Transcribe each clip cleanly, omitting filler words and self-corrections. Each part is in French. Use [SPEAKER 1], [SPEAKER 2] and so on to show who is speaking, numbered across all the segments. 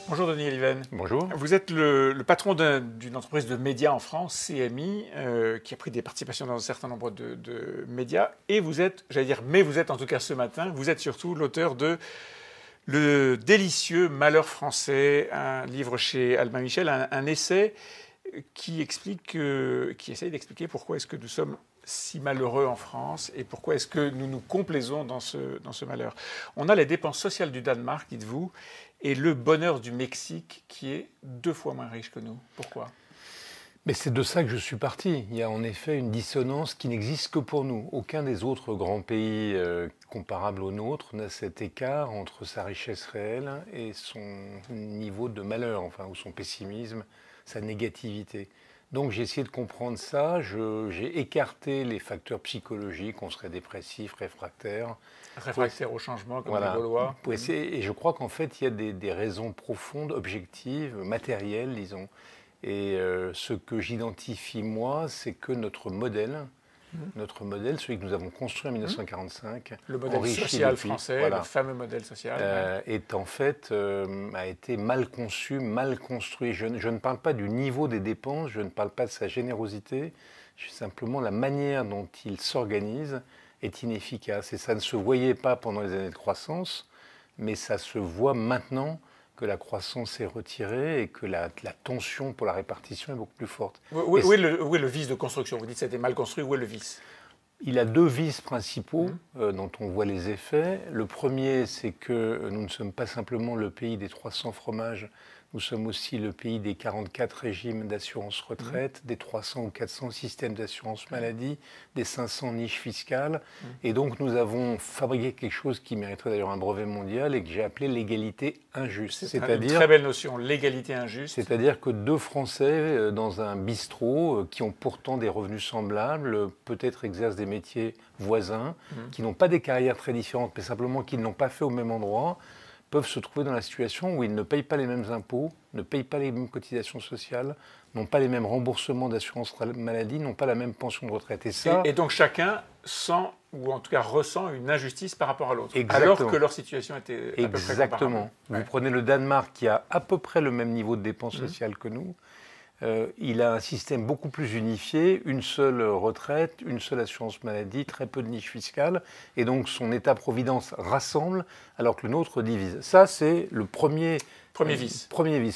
[SPEAKER 1] Bonjour Denis Eliven.
[SPEAKER 2] Bonjour.
[SPEAKER 1] Vous êtes le patron d'une entreprise de médias en France, CMI, qui a pris des participations dans un certain nombre de médias. Et vous êtes, vous êtes en tout cas ce matin, vous êtes surtout l'auteur de Le délicieux Malheur français, un livre chez Albin Michel, un essai qui essaye d'expliquer pourquoi est-ce que nous sommes si malheureux en France et pourquoi est-ce que nous nous complaisons dans ce malheur. On a les dépenses sociales du Danemark, dites-vous, et le bonheur du Mexique qui est 2 fois moins riche que nous. Pourquoi ?
[SPEAKER 2] Mais c'est de ça que je suis parti. Il y a en effet une dissonance qui n'existe que pour nous. Aucun des autres grands pays comparables au nôtre n'a cet écart entre sa richesse réelle et son niveau de malheur, ou son pessimisme, sa négativité. Donc j'ai essayé de comprendre ça, j'ai écarté les facteurs psychologiques, on serait dépressif, réfractaire.
[SPEAKER 1] Réfractaire au changement, comme les Gaulois.
[SPEAKER 2] Et je crois qu'en fait, il y a des raisons profondes, objectives, matérielles, disons. Et ce que j'identifie, moi, c'est que notre modèle, celui que nous avons construit en 1945,
[SPEAKER 1] le modèle social français, le fameux modèle social,
[SPEAKER 2] est en fait a été mal conçu, mal construit. Je ne parle pas du niveau des dépenses, je ne parle pas de sa générosité, simplement la manière dont il s'organise est inefficace. Et ça ne se voyait pas pendant les années de croissance, mais ça se voit maintenant que la croissance est retirée et que la tension pour la répartition est beaucoup plus forte.
[SPEAKER 1] Où est le vice de construction ? Vous dites que c'était mal construit, où est le vice ?
[SPEAKER 2] Il a 2 vices principaux dont on voit les effets. Le premier, c'est que nous ne sommes pas simplement le pays des 300 fromages, nous sommes aussi le pays des 44 régimes d'assurance retraite, des 300 ou 400 systèmes d'assurance maladie, des 500 niches fiscales. Et donc nous avons fabriqué quelque chose qui mériterait d'ailleurs un brevet mondial et que j'ai appelé l'égalité injuste.
[SPEAKER 1] C'est une très belle notion, l'égalité injuste.
[SPEAKER 2] C'est-à-dire que 2 Français dans un bistrot qui ont pourtant des revenus semblables, peut-être exercent des métiers voisins, qui n'ont pas des carrières très différentes, mais simplement qu'ils n'ont pas fait au même endroit, peuvent se trouver dans la situation où ils ne payent pas les mêmes impôts, ne payent pas les mêmes cotisations sociales, n'ont pas les mêmes remboursements d'assurance maladie, n'ont pas la même pension de retraite.
[SPEAKER 1] Et donc chacun sent, ou en tout cas ressent, une injustice par rapport à l'autre,
[SPEAKER 2] Exactement.
[SPEAKER 1] alors que leur situation était à peu près comparable.
[SPEAKER 2] Vous prenez le Danemark qui a à peu près le même niveau de dépenses sociales que nous. Il a un système beaucoup plus unifié, une seule retraite, une seule assurance maladie, très peu de niches fiscales, et donc son État-providence rassemble, alors que le nôtre divise. Ça, c'est le premier vice.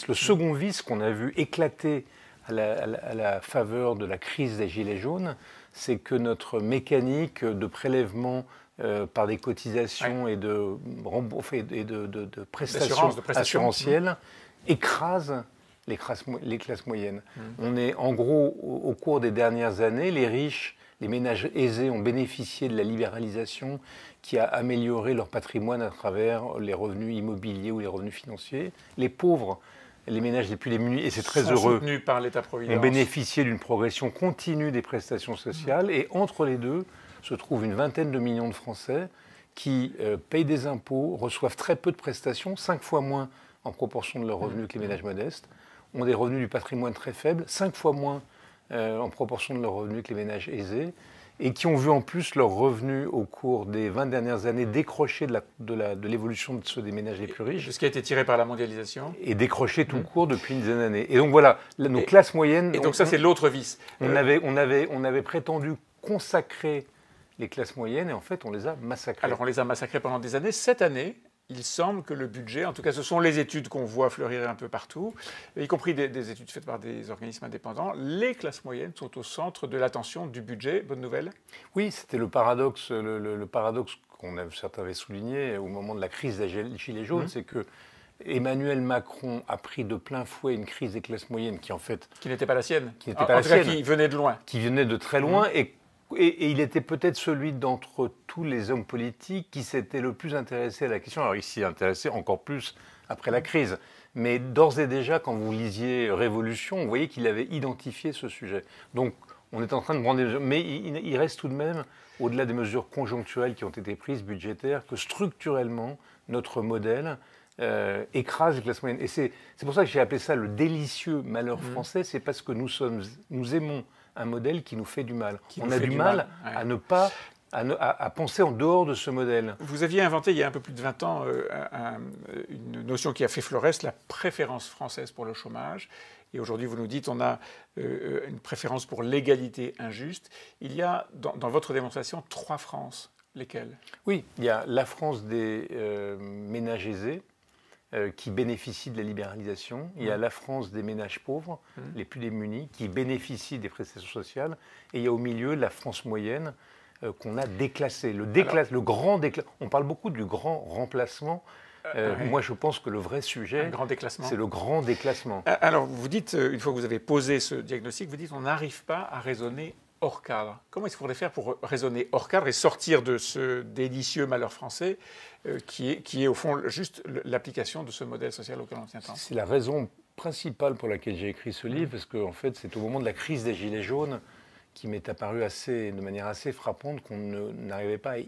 [SPEAKER 2] Le second vice qu'on a vu éclater à la faveur de la crise des Gilets jaunes, c'est que notre mécanique de prélèvement par des cotisations et de prestations assurantielles écrase les classes moyennes. On est, en gros, au cours des dernières années, les riches, les ménages aisés ont bénéficié de la libéralisation qui a amélioré leur patrimoine à travers les revenus immobiliers ou les revenus financiers. Les pauvres, les ménages les plus démunis, et c'est très heureux,
[SPEAKER 1] soutenus par l'État-providence,
[SPEAKER 2] ont bénéficié d'une progression continue des prestations sociales. Et entre les deux se trouvent une vingtaine de millions de Français qui payent des impôts, reçoivent très peu de prestations, 5 fois moins en proportion de leurs revenus que les ménages modestes, ont des revenus du patrimoine très faibles, 5 fois moins en proportion de leurs revenus que les ménages aisés, et qui ont vu en plus leurs revenus au cours des 20 dernières années décrocher de l'évolution de ceux des ménages les plus riches.
[SPEAKER 1] De ce qui a été tiré par la mondialisation.
[SPEAKER 2] Et décrocher tout court depuis une dizaine d'années. Et donc voilà, nos classes moyennes...
[SPEAKER 1] Et donc ça, c'est l'autre vice.
[SPEAKER 2] On avait prétendu consacrer les classes moyennes, et en fait, on les a massacrées.
[SPEAKER 1] Alors, on les a massacrées pendant des années. Cette année, il semble que le budget, en tout cas ce sont les études qu'on voit fleurir un peu partout, y compris des études faites par des organismes indépendants, les classes moyennes sont au centre de l'attention du budget. Bonne nouvelle ?
[SPEAKER 2] Oui, c'était le paradoxe, le paradoxe certains avaient souligné au moment de la crise des Gilets jaunes, c'est que Emmanuel Macron a pris de plein fouet une crise des classes moyennes qui en fait...
[SPEAKER 1] Qui n'était pas la sienne.
[SPEAKER 2] Qui n'était pas la sienne.
[SPEAKER 1] Qui venait de loin.
[SPEAKER 2] Qui venait de très loin et il était peut-être celui d'entre tous les hommes politiques qui s'était le plus intéressé à la question. Alors il s'y intéressait encore plus après la crise. Mais d'ores et déjà, quand vous lisiez Révolution, vous voyez qu'il avait identifié ce sujet. Donc on est en train de prendre des mesures. Mais il reste tout de même, au-delà des mesures conjoncturelles qui ont été prises, budgétaires, que structurellement, notre modèle écrase les classes moyennes. Et c'est pour ça que j'ai appelé ça le délicieux malheur français. C'est parce que nous aimons un modèle qui nous fait du mal. On a du mal à ne pas à penser en dehors de ce modèle.
[SPEAKER 1] Vous aviez inventé il y a un peu plus de 20 ans une notion qui a fait florès, la préférence française pour le chômage. Et aujourd'hui, vous nous dites on a une préférence pour l'égalité injuste. Il y a dans votre démonstration 3 Frances. Lesquelles?
[SPEAKER 2] Oui, il y a la France des ménages aisés qui bénéficient de la libéralisation. Il y a la France des ménages pauvres, les plus démunis, qui bénéficient des prestations sociales. Et il y a au milieu la France moyenne qu'on a déclassée. Le grand déclassement. On parle beaucoup du grand remplacement. Oui. Moi, je pense que le vrai sujet, c'est le grand déclassement.
[SPEAKER 1] Alors, vous dites, une fois que vous avez posé ce diagnostic, vous dites on n'arrive pas à raisonner hors cadre. Comment est-ce qu'il faudrait faire pour raisonner hors cadre et sortir de ce délicieux malheur français qui est au fond juste l'application de ce modèle social auquel on tient tant?
[SPEAKER 2] C'est la raison principale pour laquelle j'ai écrit ce livre, parce qu'en fait, c'est au moment de la crise des Gilets jaunes qui m'est apparu de manière assez frappante qu'on n'arrivait pas à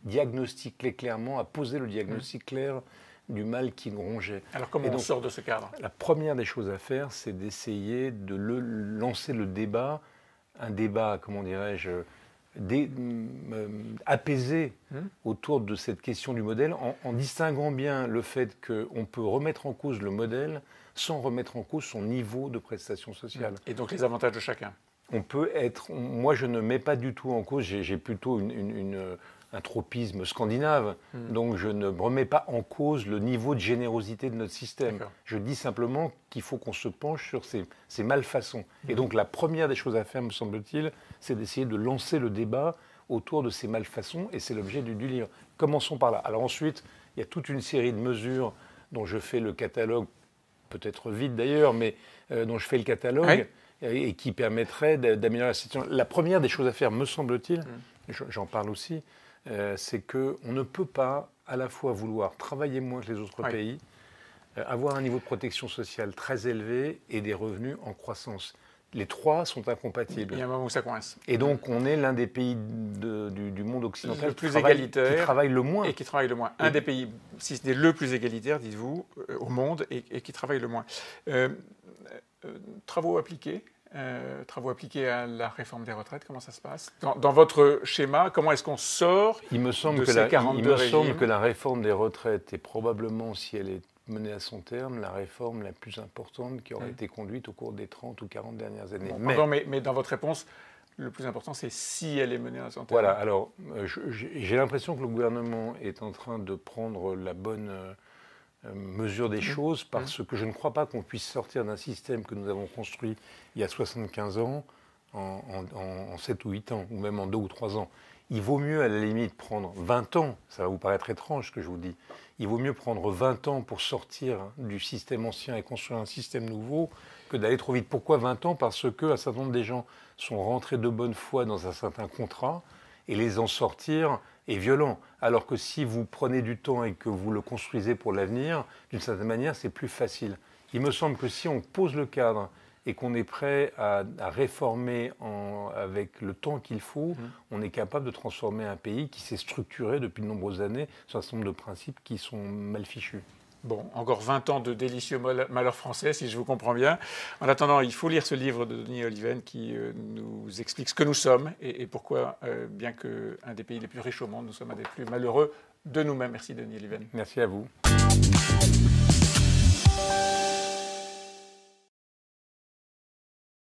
[SPEAKER 2] diagnostiquer clairement, à poser le diagnostic clair du mal qui nous rongeait.
[SPEAKER 1] Alors comment on sort de ce cadre?
[SPEAKER 2] La première des choses à faire, c'est d'essayer de lancer le débat, un débat, comment dirais-je, apaisé autour de cette question du modèle, en distinguant bien le fait qu'on peut remettre en cause le modèle sans remettre en cause son niveau de prestation sociale.
[SPEAKER 1] Et donc les avantages de chacun.
[SPEAKER 2] On peut être... Moi, je ne mets pas du tout en cause, j'ai plutôt un tropisme scandinave, donc je ne remets pas en cause le niveau de générosité de notre système. Je dis simplement qu'il faut qu'on se penche sur ces malfaçons. Et donc la première des choses à faire, me semble-t-il, c'est d'essayer de lancer le débat autour de ces malfaçons, et c'est l'objet du livre. Commençons par là. Alors ensuite, il y a toute une série de mesures dont je fais le catalogue, peut-être vite d'ailleurs, mais dont je fais le catalogue, et qui permettrait d'améliorer la situation. La première des choses à faire, me semble-t-il, j'en parle aussi, c'est qu'on ne peut pas à la fois vouloir travailler moins que les autres pays, avoir un niveau de protection sociale très élevé et des revenus en croissance. Les 3 sont incompatibles.
[SPEAKER 1] Il y a un moment où ça coince.
[SPEAKER 2] Et donc, on est l'un des pays du monde occidental
[SPEAKER 1] le plus égalitaire
[SPEAKER 2] qui travaille le moins.
[SPEAKER 1] Et qui travaille le moins. Un des pays, si ce n'est le plus égalitaire, dites-vous, au monde, et qui travaille le moins. Travaux appliqués à la réforme des retraites, comment ça se passe? Dans votre schéma, comment est-ce qu'on sort de ces 42 régimes?
[SPEAKER 2] Il me semble que la réforme des retraites est probablement, si elle est menée à son terme, la réforme la plus importante qui aurait été conduite au cours des 30 ou 40 dernières années.
[SPEAKER 1] Bon, mais dans votre réponse, le plus important, c'est si elle est menée à son terme.
[SPEAKER 2] Voilà, alors j'ai l'impression que le gouvernement est en train de prendre la bonne mesure des choses, parce que je ne crois pas qu'on puisse sortir d'un système que nous avons construit il y a 75 ans en 7 ou 8 ans, ou même en 2 ou 3 ans. Il vaut mieux, à la limite, prendre 20 ans, ça va vous paraître étrange ce que je vous dis, il vaut mieux prendre 20 ans pour sortir du système ancien et construire un système nouveau que d'aller trop vite. Pourquoi 20 ans? Parce qu'un certain nombre des gens sont rentrés de bonne foi dans un certain contrat, et les en sortir est violent. Alors que si vous prenez du temps et que vous le construisez pour l'avenir, d'une certaine manière, c'est plus facile. Il me semble que si on pose le cadre et qu'on est prêt à réformer avec le temps qu'il faut, on est capable de transformer un pays qui s'est structuré depuis de nombreuses années sur un certain nombre de principes qui sont mal fichus.
[SPEAKER 1] Bon, encore 20 ans de délicieux malheur français, si je vous comprends bien. En attendant, il faut lire ce livre de Denis Oliven qui nous explique ce que nous sommes et pourquoi, bien qu'un des pays les plus riches au monde, nous sommes un des plus malheureux de nous-mêmes. Merci Denis Oliven.
[SPEAKER 2] Merci à vous.